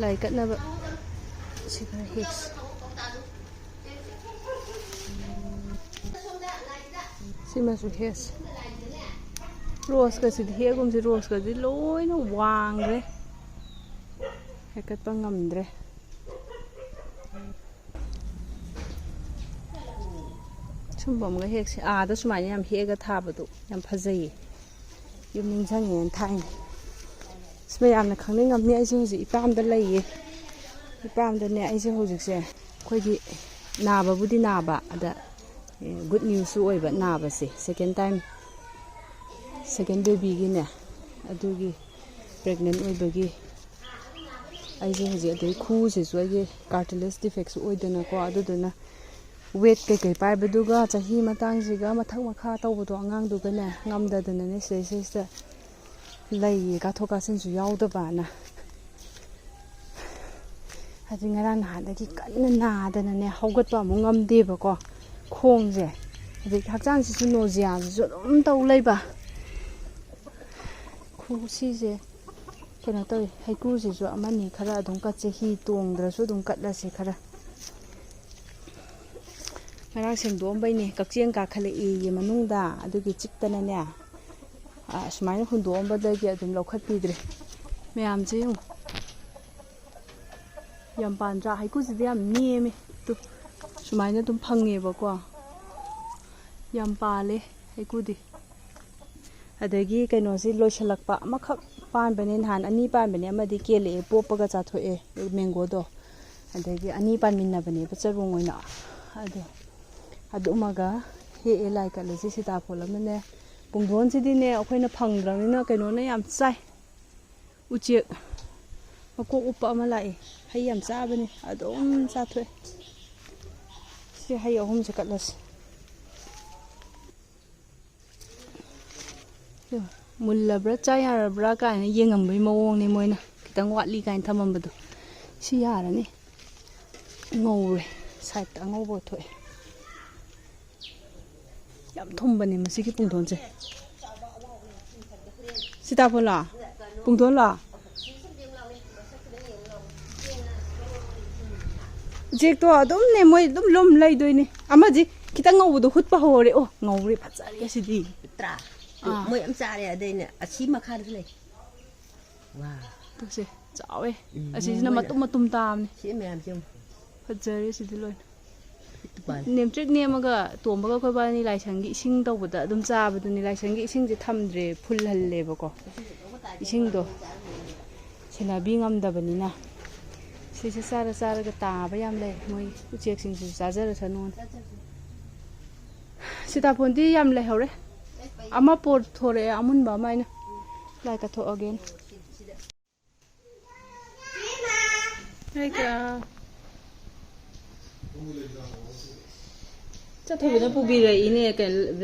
ꯂꯥꯏ ꯀꯠꯅꯕ ꯁꯤ ꯈꯔ ꯍꯦꯛꯁꯤ ꯁꯤꯃꯁꯨ ꯍꯦꯛꯁꯤ ꯔꯣꯁꯀꯁꯤꯗꯤ ꯍꯦꯛꯒꯨꯝꯁꯤ ꯔꯣꯁꯀꯁꯤ ꯂꯣꯏꯅ ꯋꯥꯡꯈ꯭ꯔꯦ ꯍꯦꯛꯀꯠꯄ ꯉꯝꯗ꯭ꯔꯦ ꯁꯨꯝꯕ ꯑꯃꯒ ꯍꯦꯛꯁꯤ ꯑꯥꯗ ꯁꯨꯃꯥꯏꯅ ꯌꯥꯝ ꯍꯦꯛꯑꯒ ꯊꯥꯕꯗꯣ ꯌꯥꯝ ꯐꯖꯩꯌꯦ ꯌꯨꯝ ꯅꯤꯡꯁꯤꯡꯉꯦꯅ ꯊꯥꯏꯅ ꯃꯌꯥꯝꯅ ꯈꯪꯅꯤꯡꯉꯝꯅꯤ ꯑꯩꯁꯦ ꯍꯧꯖꯤꯛ ꯏꯄꯥꯝꯗ ꯂꯩꯌꯦ ꯏꯄꯥꯝꯗꯅꯦ ꯑꯩꯁꯦ ꯍꯧꯖꯤꯛꯁꯦ ꯑꯩꯈꯣꯏꯒꯤ ꯅꯥꯕꯕꯨꯗꯤ ꯅꯥꯕ ꯑꯗ ꯒꯨꯗ ꯅ꯭ꯌꯨꯁꯁꯨ ꯑꯣꯏꯕ ꯅꯥꯕꯁꯦ ꯁꯦꯀꯦꯟ ꯕꯦꯕꯤꯒꯤꯅꯦ ꯑꯗꯨꯒꯤ ꯄ꯭ꯔꯦꯒꯅꯦꯟ ꯑꯣꯏꯕꯒꯤ ꯑꯩꯁꯦ ꯍꯧꯖꯤꯛ ꯑꯗꯩ ꯈꯨꯎꯁꯤꯁꯨ ꯑꯩꯒꯤ ꯀꯥꯔꯇꯤꯂꯦꯖ ꯗꯤꯐꯦꯛꯁꯨ ꯑꯣꯏꯗꯅꯀꯣ ꯑꯗꯨꯗꯨꯅ ꯋꯦꯠ ꯀꯩꯀꯩ ꯄꯥꯏꯕꯗꯨꯒ ꯆꯍꯤ ꯃꯇꯥꯡꯁꯤꯒ ꯃꯊꯛ ꯃꯈꯥ ꯇꯧꯕꯗꯣ ꯑꯉꯥꯡꯗꯨꯒꯅꯦ ꯉꯝꯗꯗꯅꯅꯦ ꯁꯤꯗꯩꯁꯤꯗ ꯂꯩꯌꯦ ꯀꯥꯊꯣꯛ ꯀꯥꯁꯤꯟꯁꯨ ꯌꯥꯎꯗꯕꯅ ꯍꯥꯏꯗꯤ ꯉꯔꯥꯡ ꯅꯍꯥꯟꯗꯒꯤ ꯀꯟꯅ ꯅꯥꯗꯅꯅꯦ ꯍꯧꯒꯠꯄ ꯑꯃꯨꯛ ꯉꯝꯗꯦꯕꯀꯣ ꯈꯣꯡꯁꯦ ꯑꯗꯒꯤ ꯍꯛꯆꯥꯡꯁꯤꯁꯨ ꯅꯣꯖꯤꯌꯥꯁꯤꯁꯨ ꯑꯗꯨꯝ ꯇꯧ ꯂꯩꯕ ꯁꯤꯁꯦ ꯀꯩꯅꯣ ꯇꯧꯋꯤ ꯍꯩꯀ꯭ꯔꯨꯁꯤꯁꯨ ꯑꯃꯅꯤ ꯈꯔ ꯑꯗꯨꯝ ꯀꯠꯁꯦ ꯍꯤ ꯇꯣꯡꯗ꯭ꯔꯁꯨ ꯑꯗꯨꯝ ꯀꯠꯂꯁꯦ ꯈꯔ ꯉꯔꯥꯡ ꯁꯦꯡꯗꯣꯛꯑꯝꯕꯩꯅꯦ ꯀꯛꯆꯦꯡ ꯀꯥꯈꯠꯂꯛꯏ ꯃꯅꯨꯡꯗ ꯑꯗꯨꯒꯤ ꯆꯤꯛꯇꯅꯅꯦ ꯑꯁꯨꯃꯥꯏꯅ ꯍꯨꯟꯗꯣꯛꯑꯝꯕꯗꯒꯤ ꯑꯗꯨꯝ ꯂꯧꯈꯠꯄꯤꯗ꯭ꯔꯦ ꯃꯌꯥꯝꯁꯦ ꯌꯦꯡꯉꯨ ꯌꯥꯝ ꯄꯥꯟꯗ꯭ꯔꯥ ꯍꯩꯀꯨꯁꯤꯗꯤ ꯌꯥꯝ ꯅꯦꯝꯃꯦ ꯁꯨꯃꯥꯏꯅ ꯑꯗꯨꯝ ꯐꯪꯉꯦꯕꯀꯣ ꯌꯥꯝ ꯄꯥꯜꯂꯦ ꯍꯩꯀꯨꯗꯤ ꯑꯗꯒꯤ ꯀꯩꯅꯣꯁꯤ ꯂꯣꯏꯁꯤꯜꯂꯛꯄ ꯑꯃꯈꯛ ꯄꯥꯟꯕꯅꯦ ꯅꯍꯥꯟ 2 ꯄꯥꯟꯕꯅꯦ ꯑꯃꯗꯤ ꯀꯦꯜꯂꯛꯑꯦ ꯄꯣꯞꯄꯒ ꯆꯥꯊꯣꯛꯑꯦ ꯃꯦꯡꯒꯣꯗꯣ ꯑꯗꯒꯤ 2 ꯄꯥꯟꯃꯤꯟꯅꯕꯅꯦꯕ ꯆꯔꯣꯡ ꯑꯣꯏꯅ ꯑꯗꯨꯃꯒ ꯍꯦꯛꯑꯦ ꯂꯥꯏ ꯀꯠꯂꯁꯤ ꯁꯤꯇꯥꯐꯣꯜ ꯑꯃꯅꯦ ꯄꯨꯡꯗꯣꯟꯁꯤꯗꯤꯅꯦ ꯑꯩꯈꯣꯏꯅ ꯐꯪꯗ꯭ꯔꯕꯅꯤꯅ ꯀꯩꯅꯣꯅ ꯌꯥꯝ ꯆꯥꯏ ꯎꯆꯦꯛ ꯃꯀꯣꯛ ꯎꯞꯄ ꯑꯃ ꯂꯥꯛꯑꯦ ꯍꯩ ꯌꯥꯝ ꯆꯥꯕꯅꯤ ꯑꯗꯨꯝ ꯆꯥꯊꯣꯛꯑꯦ ꯁꯤ ꯍꯩ 3ꯁꯦ ꯀꯠꯂꯁꯤ ꯃꯨꯜꯂꯕ꯭ꯔꯥ ꯆꯥ ꯌꯥꯔꯕ꯭ꯔꯥ ꯀꯥꯏꯅ ꯌꯦꯡꯉꯝꯕꯩ ꯃꯑꯣꯡꯅꯤ ꯃꯣꯏꯅ ꯈꯤꯇꯪ ꯋꯥꯠꯂꯤ ꯀꯥꯏꯅ ꯊꯝꯃꯝꯕꯗꯣ ꯁꯤ ꯌꯥꯔꯅꯤ ꯉꯧꯔꯦ ꯁꯥꯏꯗꯇ ꯑꯉꯧꯕ ꯊꯣꯛꯑꯦ ꯌꯥꯝ ꯊꯨꯝꯕꯅꯦ ꯃꯁꯤꯒꯤ ꯄꯨꯡꯗꯣꯟꯁꯦ ꯁꯤꯇꯥꯐꯣꯜꯂꯣ ꯄꯨꯡꯗꯣꯟꯂꯣ ꯎꯆꯦꯛꯇꯣ ꯑꯗꯨꯝꯅꯦ ꯃꯣꯏ ꯑꯗꯨꯝ ꯂꯨꯝ ꯂꯩꯗꯣꯏꯅꯦ ꯑꯃꯗꯤ ꯈꯤꯇꯪ ꯉꯧꯕꯗꯣ ꯍꯨꯠꯄ ꯍꯧꯔꯦ ꯑꯣ ꯉꯧꯔꯦ ꯐꯖꯔꯦ ꯁꯤꯗꯤ ꯃꯣꯏ ꯌꯥꯝ ꯆꯥꯔꯦ ꯑꯗꯩꯅꯦ ꯑꯁꯤ ꯃꯈꯥꯗꯁꯨ ꯂꯩ ꯋꯥ ꯇꯨꯁꯦ ꯆꯥꯎꯋꯦ ꯑꯁꯤꯁꯤꯅ ꯃꯇꯨꯝ ꯃꯇꯨꯝ ꯇꯥꯕꯅꯦ ꯁꯤ ꯃꯌꯥꯝꯁꯦ ꯐꯖꯔꯦ ꯁꯤꯗꯤ ꯂꯣꯏꯅ ꯅꯦꯝꯇ꯭ꯔꯤꯛ ꯅꯦꯝꯃꯒ ꯇꯣꯝꯕꯒ ꯑꯩꯈꯣꯏꯕꯥꯅꯤ ꯂꯥꯏꯁꯪꯒꯤ ꯏꯁꯤꯡ ꯇꯧꯕꯗ ꯑꯗꯨꯝ ꯆꯥꯕꯗꯨꯅꯤ ꯂꯥꯏꯁꯪꯒꯤ ꯏꯁꯤꯡꯁꯦ ꯊꯝꯗ꯭ꯔꯦ ꯐꯨꯜꯍꯜꯂꯦꯕꯀꯣ ꯏꯁꯤꯡꯗꯣ ꯁꯦꯟꯅꯕꯤ ꯉꯝꯗꯕꯅꯤꯅ ꯁꯤꯁꯦ ꯆꯥꯔꯒ ꯇꯥꯕ ꯌꯥꯝ ꯂꯩ ꯃꯣꯏ ꯎꯆꯦꯛꯁꯤꯡꯁꯤꯁꯨ ꯆꯥꯖꯔꯁꯅꯨ ꯁꯤꯇꯥꯐꯣꯟꯗꯤ ꯌꯥꯝ ꯂꯩꯍꯧꯔꯦ ꯑꯃ ꯄꯣꯔꯊꯣꯔꯛꯑꯦ ꯑꯃꯨꯟꯕ ꯑꯃ ꯑꯩꯅ ꯂꯥꯏ ꯀꯠꯊꯣꯛꯑꯒꯦꯅ ꯆꯠꯊꯕꯤꯅ ꯄꯨꯕꯤꯔꯛꯏꯅꯦ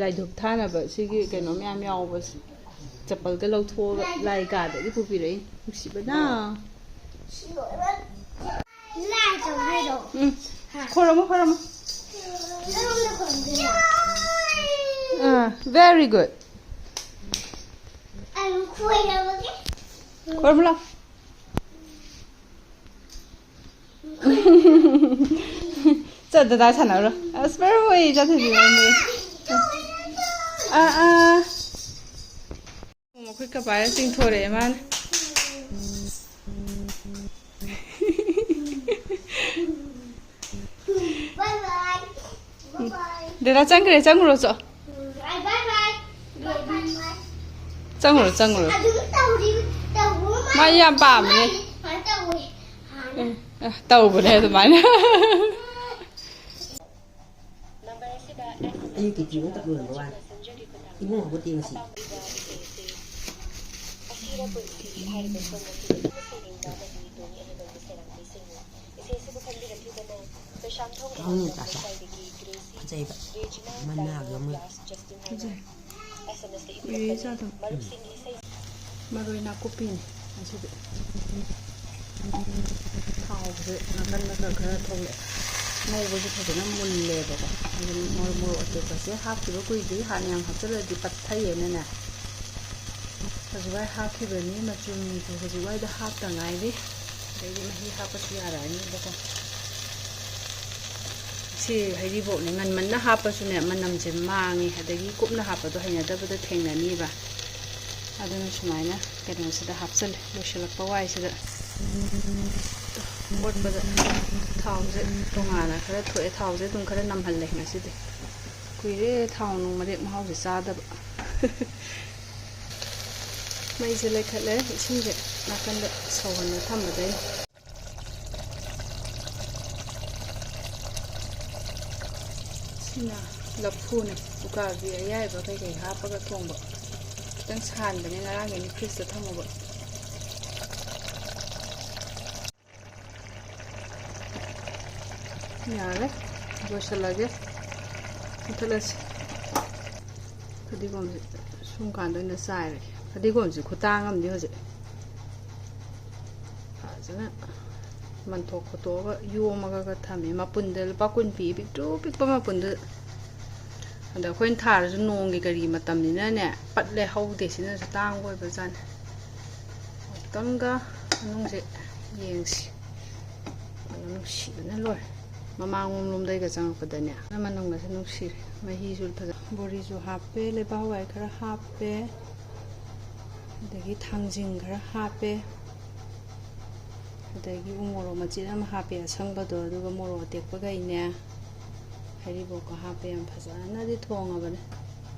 ꯂꯥꯏꯙꯨꯞ ꯊꯥꯅꯕ ꯁꯤꯒꯤ ꯀꯩꯅꯣ ꯃꯌꯥꯝ ꯌꯥꯎꯕꯁꯦ ꯆꯄꯜꯒ ꯂꯧꯊꯣꯛꯑꯒ ꯂꯥꯏ ꯀꯥꯗꯒꯤ ꯄꯨꯕꯤꯔꯛꯏ ꯅꯨꯡꯁꯤꯕꯅ ꯈꯣꯏꯔꯝꯃꯣ very good khormo la cha da sana ro spare moi cha thi moi mo khoi ka ba sing thore man bye bye de la changro cho changro ma yam pa me tàu bữa nay tụi mày anh kỹ cũng tập vườn của bạn cũng không có tiền gì không cả sao vậy mà nào giống như Uy sao thôi mà rồi nào copy này thảo vậy là cần khá thông lệ ngô với cái thời nó mùn lệ rồi mồi mồi ở chỗ cái hấp thì nó quy tí hạt nhang hấp rất là đi bắt thấy vậy nên nè rồi hấp thì bên này mà chun thì rồi đã hấp cả ngày đi ꯑꯗꯩꯗꯤ ꯃꯍꯤ ꯍꯥꯞꯄꯁꯨ ꯌꯥꯔꯛꯑꯅꯤꯕꯀꯣ ꯁꯤ ꯍꯩꯔꯤꯕꯣꯛꯅꯦ ꯉꯟꯃꯟꯅ ꯍꯥꯞꯄꯁꯨꯅꯦ ꯃꯅꯝꯁꯦ ꯃꯥꯡꯉꯤ ꯑꯗꯒꯤ ꯀꯨꯞꯅ ꯍꯥꯞꯄꯗꯣ ꯍꯩꯅꯗꯕꯗ ꯊꯦꯡꯅꯅꯤꯕ ꯑꯗꯨꯅ ꯁꯨꯃꯥꯏꯅ ꯀꯩꯅꯣꯁꯤꯗ ꯍꯥꯞꯆꯜꯂꯦ ꯂꯣꯏꯁꯤꯜꯂꯛꯄ ꯋꯥꯏꯁꯤꯗ ꯑꯣꯠꯄꯗ ꯊꯥꯎꯁꯦ ꯇꯣꯉꯥꯟꯅ ꯈꯔ ꯊꯣꯛꯑꯦ ꯊꯥꯎꯁꯦ ꯑꯗꯨꯝ ꯈꯔ ꯅꯝꯍꯜꯂꯦ ꯉꯁꯤꯗꯤ ꯀꯨꯏꯔꯦ ꯊꯥꯎ ꯅꯨꯡ ꯃꯔꯦꯛ ꯃꯍꯥꯎꯁꯦ ꯆꯥꯗꯕ ꯃꯩꯁꯦ ꯂꯩꯈꯠꯂꯦ ꯏꯁꯤꯡꯁꯦ ꯅꯥꯀꯟꯗ ꯁꯧꯍꯜꯂ ꯊꯝꯕꯗꯩ ꯁꯤꯅ ꯂꯐꯨꯅꯦ ꯎꯀꯥꯕꯤ ꯑꯌꯥꯏꯕ ꯀꯩꯀꯩ ꯍꯥꯞꯄꯒ ꯊꯣꯡꯕ ꯈꯤꯇꯪ ꯁꯥꯟꯕꯅꯦ ꯉꯔꯥꯡꯒꯤꯅꯤ ꯐ꯭ꯔꯤꯖꯇ ꯊꯝꯃꯨꯕ ꯌꯥꯔꯦ ꯂꯣꯏꯁꯤꯜꯂꯒꯦ ꯃꯨꯊꯠꯂꯁꯤ ꯐꯗꯤꯒꯣꯝꯁꯦ ꯁꯨꯝ ꯀꯥꯟꯗ ꯑꯣꯏꯅ ꯆꯥꯏꯔꯦ ꯐꯗꯤꯒꯣꯝꯁꯦ ꯈꯨꯇꯥꯡ ꯑꯃꯗꯤ ꯍꯧꯖꯤꯛ ꯐꯖꯅ ꯃꯟꯊꯣꯛ ꯈꯣꯠꯇꯣꯛꯑꯒ ꯌꯣꯝꯃꯒ ꯊꯝꯃꯦ ꯃꯄꯨꯟꯗ ꯂꯨꯄꯥ 10 ꯄꯤ ꯄꯤꯛꯇ꯭ꯔꯨ ꯄꯤꯛꯄ ꯃꯄꯨꯟꯗ ꯑꯗ ꯑꯩꯈꯣꯏꯅ ꯊꯥꯔꯁꯨ ꯅꯣꯡꯒꯤ ꯀꯔꯤ ꯃꯇꯝꯅꯤꯅꯅꯦ ꯄꯠꯂꯦ ꯍꯧꯗꯦ ꯁꯤꯅꯁꯨ ꯇꯥꯡꯕ ꯑꯣꯏꯕꯖꯥꯠꯅꯤ ꯑꯃꯨꯛꯇꯪꯒ ꯃꯅꯨꯡꯁꯦ ꯌꯦꯡꯁꯤ ꯅꯨꯡꯁꯤꯕꯅ ꯂꯣꯏꯔꯦ ꯃꯃꯥꯡꯂꯣꯝꯗꯩꯒ ꯆꯪꯉꯛꯄꯗꯅꯦ ꯃꯅꯨꯡꯒꯁꯦ ꯅꯨꯡꯁꯤꯔꯦ ꯃꯍꯤꯁꯨ ꯐꯖ ꯕꯣꯔꯤꯁꯨ ꯍꯥꯞꯄꯦ ꯂꯩꯕꯥꯛ ꯍꯋꯥꯏ ꯈꯔ ꯍꯥꯞꯄꯦ ꯑꯗꯒꯤ ꯊꯥꯡꯖꯤꯡ ꯈꯔ ꯍꯥꯞꯄꯦ ꯑꯗꯒꯤ ꯎꯃꯣꯔꯣꯛ ꯃꯆꯦꯠ ꯑꯃ ꯍꯥꯞꯄꯦ ꯑꯁꯪꯕꯗꯣ ꯑꯗꯨꯒ ꯃꯣꯔꯣꯛ ꯑꯇꯦꯛꯄꯒꯩꯅꯦ ꯍꯩꯔꯤꯕꯣꯛꯀ ꯍꯥꯞꯄꯦ ꯌꯥꯝ ꯐꯖꯅꯗꯤ ꯊꯣꯡꯉꯕꯅꯦ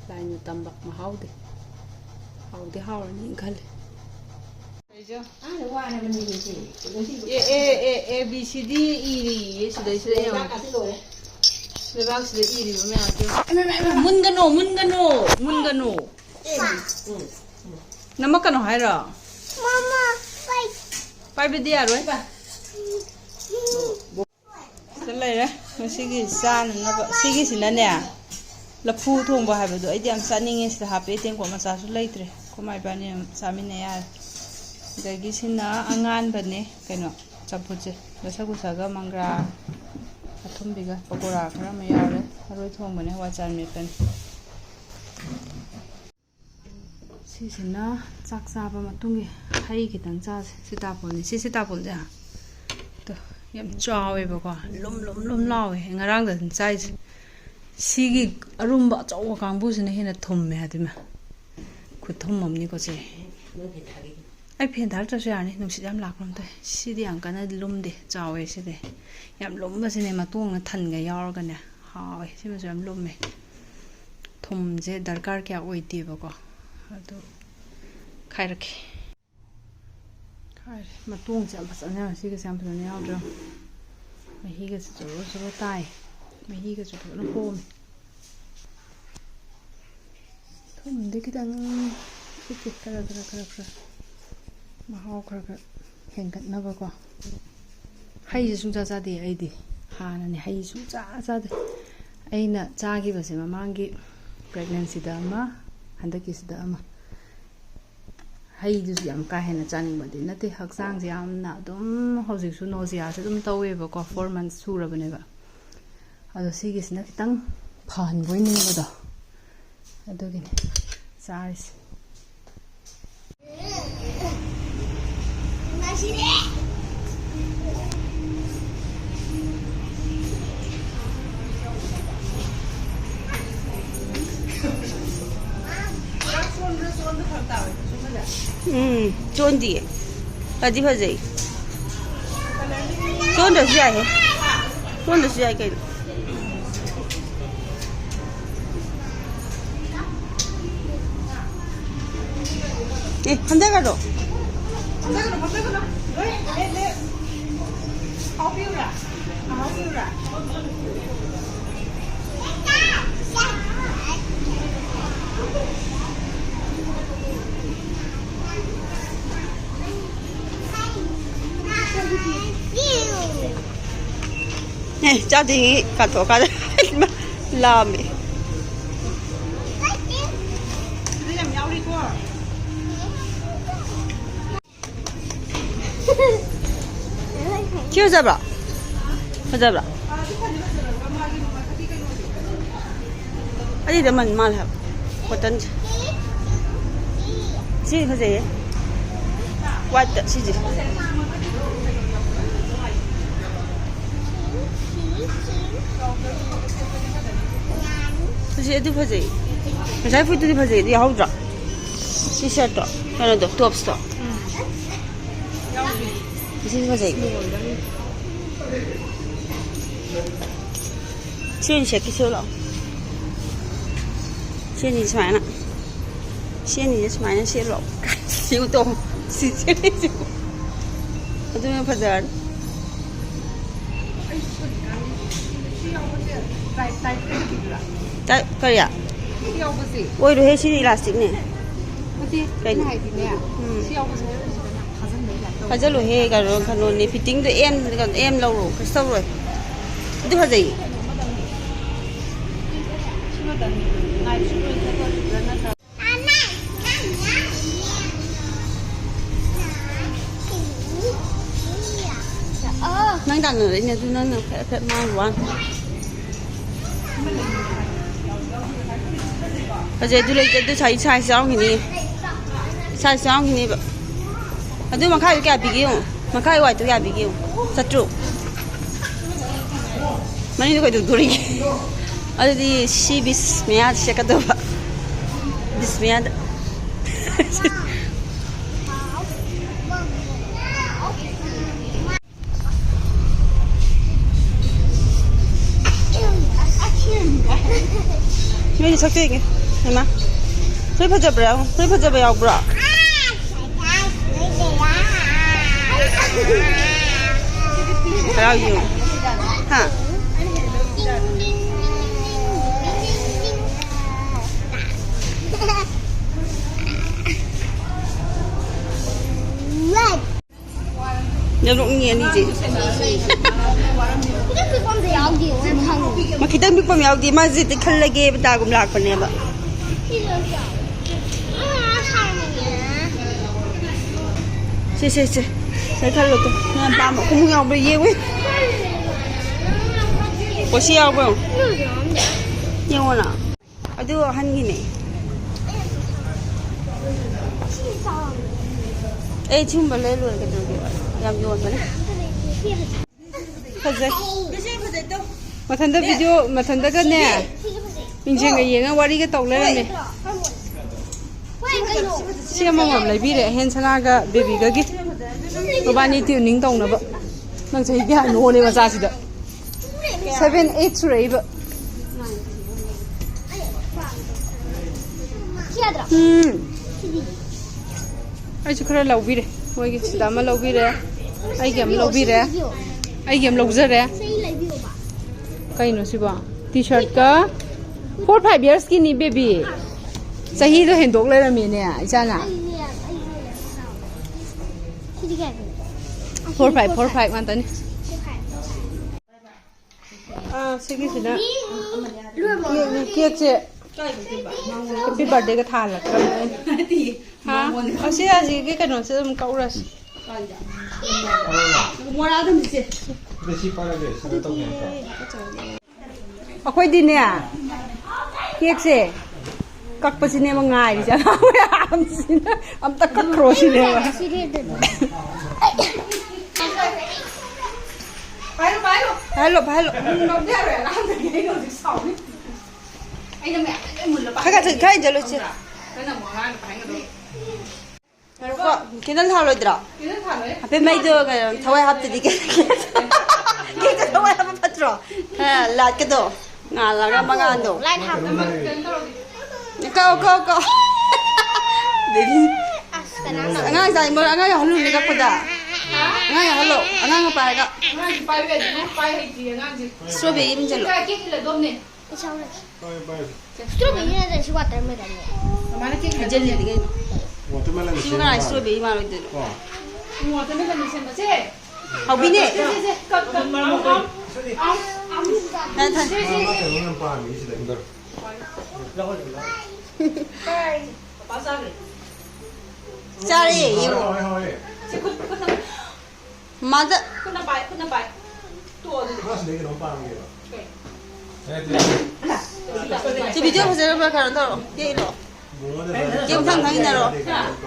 ꯂꯥꯏꯅ ꯇꯝꯕ ꯃꯍꯥꯎꯗꯤ ꯍꯥꯎꯗꯤ ꯍꯥꯎꯔꯅꯤ ꯈꯜꯂꯤ ꯑꯦ ꯕꯤ ꯁꯤ ꯗꯤ ꯏꯔꯤꯌꯦ ꯁꯤꯗꯩꯁꯤꯗ ꯂꯩꯕꯥꯛꯁꯤꯗ ꯏꯔꯤꯕ ꯃꯌꯥꯝꯁꯦ ꯃꯨꯟꯒꯅꯨ ꯅꯝꯃꯛꯀꯅꯣ ꯍꯥꯏꯔꯣ ꯄꯥꯏꯕꯗꯤ ꯌꯥꯔꯣꯏ ꯁꯤꯗ ꯂꯩꯔꯦ ꯉꯁꯤꯒꯤ ꯆꯥꯅꯅꯕ ꯁꯤꯒꯤꯁꯤꯅꯅꯦ ꯂꯐꯨ ꯊꯣꯡꯕ ꯍꯥꯏꯕꯗꯣ ꯑꯩꯗꯤ ꯌꯥꯝ ꯆꯥꯅꯤꯡꯉꯦ ꯁꯤꯗ ꯍꯥꯞꯄꯦ ꯇꯦꯡꯀꯣꯠ ꯃꯆꯥꯁꯨ ꯂꯩꯇ꯭ꯔꯦ ꯀꯃꯥꯏ ꯏꯕꯥꯅꯤ ꯌꯥꯝ ꯆꯥꯃꯤꯟꯅ ꯌꯥꯔꯦ ꯑꯗꯒꯤ ꯁꯤꯅ ꯑꯉꯥꯟꯕꯅꯦ ꯀꯩꯅꯣ ꯆꯝꯐꯨꯠꯁꯦ ꯗꯁꯀꯨꯁꯒ ꯃꯪꯒ꯭ꯔꯥ ꯑꯊꯨꯝꯕꯤꯒ ꯄꯀꯣꯔꯥ ꯈꯔ ꯑꯃ ꯌꯥꯎꯔꯦ ꯊꯔꯣꯏ ꯊꯣꯡꯕꯅꯦ ꯍꯋꯥꯏꯖꯥꯔ ꯃꯦꯠꯄꯅꯦ ꯁꯤꯁꯤꯅ ꯆꯥꯛ ꯆꯥꯕ ꯃꯇꯨꯡꯒꯤ ꯍꯩ ꯈꯤꯇꯪ ꯆꯥꯁꯦ ꯁꯤꯇꯥꯐꯣꯟꯅꯤ ꯁꯤ ꯁꯤꯇꯥꯐꯣꯟꯁꯦ ꯌꯥꯝ ꯆꯥꯎꯋꯦꯕꯀꯣ ꯂꯨꯝ ꯂꯥꯎꯋꯦ ꯉꯔꯥꯡꯗ ꯑꯗꯨꯝ ꯆꯥꯏꯁꯦ ꯁꯤꯒꯤ ꯑꯔꯨꯝꯕ ꯑꯆꯧꯕ ꯀꯥꯡꯕꯨꯁꯤꯅ ꯍꯦꯟꯅ ꯊꯨꯝꯃꯦ ꯍꯥꯏꯗꯨꯃ ꯈꯨꯊꯨꯝ ꯑꯃꯅꯤꯀꯣ ꯁꯦ ꯑꯩ ꯐꯦꯟ ꯊꯥꯔꯛꯇ꯭ꯔꯁꯨ ꯌꯥꯔꯅꯤ ꯅꯨꯡꯁꯤꯠ ꯌꯥꯝ ꯂꯥꯛꯄ ꯑꯝ ꯇꯧꯋꯦ ꯁꯤꯗꯤ ꯌꯥꯝ ꯀꯟꯅ ꯂꯨꯝꯗꯦ ꯆꯥꯎꯋꯦ ꯁꯤꯗꯤ ꯌꯥꯝ ꯂꯨꯝꯕꯁꯤꯅꯦ ꯃꯇꯣꯡꯅ ꯊꯟꯒ ꯌꯥꯎꯔꯒꯅꯦ ꯍꯥꯎꯋꯦ ꯁꯤꯃꯁꯨ ꯌꯥꯝ ꯂꯨꯝꯃꯦ ꯊꯨꯝꯁꯦ ꯗꯔꯀꯥꯔ ꯀꯌꯥ ꯑꯣꯏꯗꯦꯕꯀꯣ ꯑꯗꯨ ꯈꯥꯏꯔꯛꯀꯦ ꯈꯥꯏꯔꯦ ꯃꯇꯣꯡꯁꯦ ꯌꯥꯝ ꯐꯖꯅ ꯁꯤꯒꯁꯦ ꯌꯥꯝ ꯐꯖꯅ ꯌꯥꯎꯗ꯭ꯔꯣ ꯃꯍꯤꯒꯁꯦ ꯖꯣꯔꯣ ꯖꯣꯔꯣ ꯇꯥꯏ ꯃꯍꯤꯒꯁꯨ ꯐꯖꯅ ꯍꯣꯝꯃꯦ ꯊꯨꯝꯗꯤ ꯈꯤꯇꯪ ꯈꯤꯇꯦ ꯈꯔ ꯃꯍꯥꯎ ꯈꯔ ꯍꯦꯟꯒꯠꯅꯕꯀꯣ ꯍꯩꯁꯦ ꯁꯨꯡꯆꯥ ꯆꯥꯗꯦ ꯑꯩꯗꯤ ꯍꯥꯟꯅꯅꯦ ꯍꯩ ꯁꯨꯡꯆꯥ ꯆꯥꯗꯦ ꯑꯩꯅ ꯆꯥꯈꯤꯕꯁꯦ ꯃꯃꯥꯡꯒꯤ ꯄ꯭ꯔꯦꯒꯅꯦꯟꯁꯤꯗ ꯑꯃ ꯍꯟꯗꯛꯀꯤꯁꯤꯗ ꯑꯃ ꯍꯩꯗꯨꯁꯨ ꯌꯥꯝ ꯀꯥ ꯍꯦꯟꯅ ꯆꯥꯅꯤꯡꯕꯗꯤ ꯅꯠꯇꯦ ꯍꯛꯆꯥꯡꯁꯦ ꯌꯥꯝꯅ ꯑꯗꯨꯝ ꯍꯧꯖꯤꯛꯁꯨ ꯅꯣꯖꯤꯌꯥꯁꯦ ꯑꯗꯨꯝ ꯇꯧꯋꯦꯕꯀꯣ 4 months ꯁꯨꯔꯕꯅꯦꯕ ꯑꯗꯣ ꯁꯤꯒꯤꯁꯤꯅ ꯈꯤꯇꯪ ꯐꯍꯟꯕꯣꯏ ꯅꯤꯡꯕꯗꯣ ꯑꯗꯨꯒꯤꯅꯦ ꯆꯥꯔꯤꯁꯦ ꯆꯣꯟꯗꯤꯌꯦ ꯐꯗꯤ ꯐꯖꯩ ꯆꯣꯟꯗ꯭ꯔꯁꯨ ꯌꯥꯏꯍꯦ ꯆꯣꯟꯗ꯭ꯔꯁꯨ ꯌꯥꯏ ꯀꯩꯅꯣ ꯍꯟꯊꯒꯗꯣ 짜증이 가져가자 라미 키워잡아 잡아 아니 내만 말해 어떤 지 그제 왔다 시지 ꯁꯤ ꯑꯗꯨ ꯐꯖꯩ ꯉꯁꯥꯏ ꯐꯨꯠꯇꯨꯗꯤ ꯐꯖꯩ ꯑꯗꯨ ꯌꯥꯎꯍꯧꯗ꯭ꯔꯣ ꯁꯤ ꯁꯔꯠꯇꯣ ꯀꯩꯅꯣꯗꯣ ꯇꯣꯞꯁꯇꯣ ꯁꯤ ꯐꯖꯩ ꯁꯤ ꯑꯣꯏꯅ ꯁꯦꯠꯀꯦ ꯁꯦꯠꯂꯨ ꯂꯥꯛꯑꯣ ꯁꯤ ꯑꯅꯤꯁꯦ ꯁꯨꯃꯥꯏꯅ ꯁꯤ ꯑꯅꯤꯁꯦ ꯁꯨꯃꯥꯏꯅ ꯁꯦꯠꯂꯨ ꯂꯥꯛꯑꯣ ꯁꯤꯕꯨ ꯇꯣ ꯁꯤ ꯁꯦꯠꯂꯤꯁꯤꯕꯨ ꯑꯗꯨꯅ ꯐꯖꯔꯅꯤ ꯀꯔꯤ ꯑꯣꯏꯔꯣꯏꯍꯦ ꯁꯤꯗꯤ ꯏꯂꯥꯁꯇꯤꯛꯅꯦ ꯀꯩꯅꯣ ꯐꯖꯜꯂꯣꯍꯦ ꯀꯩꯅꯣꯅꯦ ꯐꯤꯠꯇꯤꯡꯗꯣ ꯑꯦꯝ ꯂꯧꯔꯣ ꯀꯩꯁꯨ ꯇꯧꯔꯣꯏ ꯑꯗꯨ ꯐꯖꯩ ꯅꯪ ꯇꯥꯟꯅꯔꯛꯏꯅꯦ ꯑꯗꯨ ꯅꯪꯅ ꯐꯦꯠ ꯃꯥꯡꯕ ꯋꯥꯅꯤ ꯐꯖꯩ ꯑꯗꯨ ꯂꯩꯇꯦ ꯑꯗꯨ ꯁꯥꯏꯖ ꯌꯥꯎꯈꯤꯅꯤ ꯁꯥꯏꯖ ꯌꯥꯎꯈꯤꯅꯦꯕ ꯑꯗꯨ ꯃꯈꯥꯏꯗꯣ ꯀꯌꯥ ꯄꯤꯒꯦ ꯌꯦꯡꯉꯣ ꯃꯈꯥꯏ ꯋꯥꯏꯠꯇꯣ ꯀꯌꯥ ꯄꯤꯒꯦ ꯌꯦꯡꯉꯣ 700 ꯃꯅꯤꯡꯗꯣ ꯀꯩꯗꯧꯗꯣꯔꯤꯒꯦ ꯑꯗꯨꯗꯤ ꯁꯤ ꯕꯤꯁ ꯃꯌꯥꯗ ꯁꯦꯠꯀꯗꯧꯕ ꯕꯤꯁ ꯃꯌꯥꯗ ꯅꯣꯏꯗꯤ ꯁꯛꯆꯩꯒꯦ ꯍꯩꯃꯥ ꯐꯨꯔꯤꯠ ꯐꯖꯕ꯭ꯔꯥ ꯐꯨꯔꯤꯠ ꯐꯖꯕ ꯌꯥꯎꯕ꯭ꯔꯣ ꯍꯔꯥꯎ ꯌꯦꯡꯉꯣ ꯍꯥ ꯌꯥꯝ ꯅꯣꯛꯅꯤꯡꯉꯦ ꯑꯅꯤꯁꯦ ꯈꯤꯇꯪ ꯄꯤꯛꯄ ꯑꯃ ꯌꯥꯎꯗꯦ ꯃꯥꯁꯦ ꯈꯜꯂꯒꯦ ꯕꯇꯥꯒꯨꯝ ꯂꯥꯛꯄꯅꯦꯕ ꯁꯦ ꯈꯜꯂꯣ ꯇꯣ ꯅꯪ ꯄꯥꯝꯕ ꯈꯣꯡꯎꯞ ꯌꯥꯎꯕ꯭ꯔꯥ ꯌꯦꯡꯉꯨ ꯑꯣ ꯁꯤ ꯌꯥꯎꯕ꯭ꯔꯣ ꯌꯦꯡꯉꯣꯅ ꯑꯗꯨ ꯑꯍꯟꯒꯤꯅꯦ ꯑꯩ ꯁꯤꯒꯨꯝꯕ ꯂꯩ ꯂꯣꯏꯔꯦ ꯀꯩꯗꯧꯔꯒꯦ ꯌꯥꯝ ꯌꯣꯟꯕꯅꯦ ꯐꯖꯩ ꯃꯊꯟꯗ ꯚꯤꯗꯤꯑꯣ ꯃꯊꯟꯗꯒꯅꯦ ꯃꯤꯡꯁꯦꯟꯒ ꯌꯦꯡꯉ ꯋꯥꯔꯤꯒ ꯇꯧ ꯂꯩꯔꯝꯃꯦ ꯁꯤ ꯑꯃꯃꯝ ꯂꯩꯕꯤꯔꯦ ꯑꯍꯦꯟ ꯁꯅꯥꯒ ꯕꯦꯕꯤꯒꯒꯤ ꯃꯕꯥꯅꯤ ꯇ꯭ꯌꯨꯅꯤꯡ ꯇꯧꯅꯕ ꯅꯪ ꯆꯍꯤ ꯀꯌꯥꯅꯣ ꯍꯣꯅꯦ ꯃꯆꯥꯁꯤꯗ 7, 8 ꯁꯨꯔꯛꯏꯕ ꯑꯩꯁꯨ ꯈꯔ ꯂꯧꯕꯤꯔꯦ ꯃꯣꯏꯒꯤ ꯁꯤꯗ ꯑꯃ ꯂꯧꯕꯤꯔꯦ ꯑꯩꯒꯤ ꯑꯃ ꯂꯧꯕꯤꯔꯦ ꯑꯩꯒꯤ ꯑꯃ ꯂꯧꯖꯔꯦ ꯀꯩꯅꯣ ꯁꯤꯕꯣ ꯇꯤ ꯁꯥꯔꯠꯀ 4-5 yearsꯀꯤꯅꯤ ꯕꯦꯕꯤ ꯆꯍꯤꯗꯣ ꯍꯦꯟꯗꯣꯛ ꯂꯩꯔꯝꯃꯦꯅꯦ ꯏꯆꯥꯅ 4-5 ꯉꯥꯛꯇꯅꯤ ꯁꯤꯒꯤꯁꯤꯅ ꯀꯦꯛꯁꯦ ꯍꯦꯄꯤ ꯕꯥꯔꯗꯦꯒ ꯊꯥꯍꯜꯂꯛꯇ꯭ꯔꯕꯅꯤ ꯑꯁꯤꯒꯤ ꯀꯩꯅꯣꯁꯦ ꯑꯗꯨꯝ ꯀꯧꯔꯁꯤ ꯑꯩꯈꯣꯏꯗꯤꯅꯦ ꯀꯦꯛꯁꯦ ꯀꯛꯄꯁꯤꯅꯦꯕ ꯉꯥꯏꯔꯤꯁꯦ ꯑꯉꯥꯡ ꯃꯌꯥꯝꯁꯤꯅ ꯑꯝꯇ ꯀꯛꯈ꯭ꯔꯣ ꯁꯤꯅꯦꯕ ꯄꯥꯏꯍꯜꯂꯣ ꯈꯔ ꯏꯟꯖꯜꯂꯨꯁꯤ ꯀꯦꯟꯗꯜ ꯊꯥꯜꯂꯣꯏꯗ꯭ꯔꯣ ꯍꯥꯏꯐꯦꯠ ꯃꯩꯗꯣ ꯀꯩꯅꯣ ꯊꯋꯥꯏ ꯍꯥꯞꯇꯗꯤ ꯀꯦꯛꯇ ꯊꯋꯥꯏ ꯍꯥꯞꯄ ꯐꯠꯇ꯭ꯔꯣ ꯈꯔ ꯂꯥꯏꯠꯀꯗꯣ ꯉꯥꯜꯂꯒ ꯃꯉꯥꯟꯗꯣ ꯀꯛꯑꯣ ꯑꯉꯥꯡ ꯆꯥꯏ ꯑꯉꯥꯡ ꯌꯥꯎꯍꯜꯂꯨꯅꯦ ꯀꯛꯄꯗ ꯑꯉꯥꯡ ꯌꯥꯎꯍꯜꯂꯣ ꯑꯉꯥꯡꯒ ꯄꯥꯏꯔꯒ ꯏꯁꯇ꯭ꯔꯣꯕꯦꯔꯤ ꯑꯗꯨꯝ ꯆꯠꯂꯣ ꯍꯩꯖꯤꯜꯂꯤꯗꯤ ꯀꯩꯅꯣ ꯁꯤꯕꯨ ꯀꯅꯥ ꯏꯁꯇ꯭ꯔꯣꯕꯦꯔꯤ ꯃꯥꯜꯂꯣꯏꯗꯣꯏꯅꯣ ꯍꯥꯎꯕꯤꯅꯦ ꯆꯥꯔꯦ ꯌꯦꯡꯉꯣ ꯃꯥꯗ ꯁꯤ ꯚꯤꯗꯤꯑꯣ ꯐꯖꯔꯕ꯭ꯔꯥ ꯀꯩꯅꯣ ꯇꯧꯔꯣ ꯀꯦꯛꯏꯔꯣ ꯀꯦꯛ ꯃꯊꯪ ꯊꯪꯃꯤꯟꯅꯔꯣ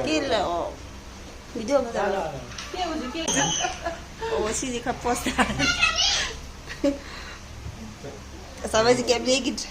ꯀꯦꯛꯏꯔꯣ ꯚꯤꯗꯤꯑꯣ ꯐꯖꯔꯕ꯭ꯔꯥ ꯑꯣ ꯁꯤꯗꯤ ꯈꯔ ꯄꯣꯁ ꯇꯥꯔꯦ ꯑꯁꯥꯕꯁꯤ ꯀꯦꯞ ꯂꯩꯈꯤꯗ꯭ꯔꯦ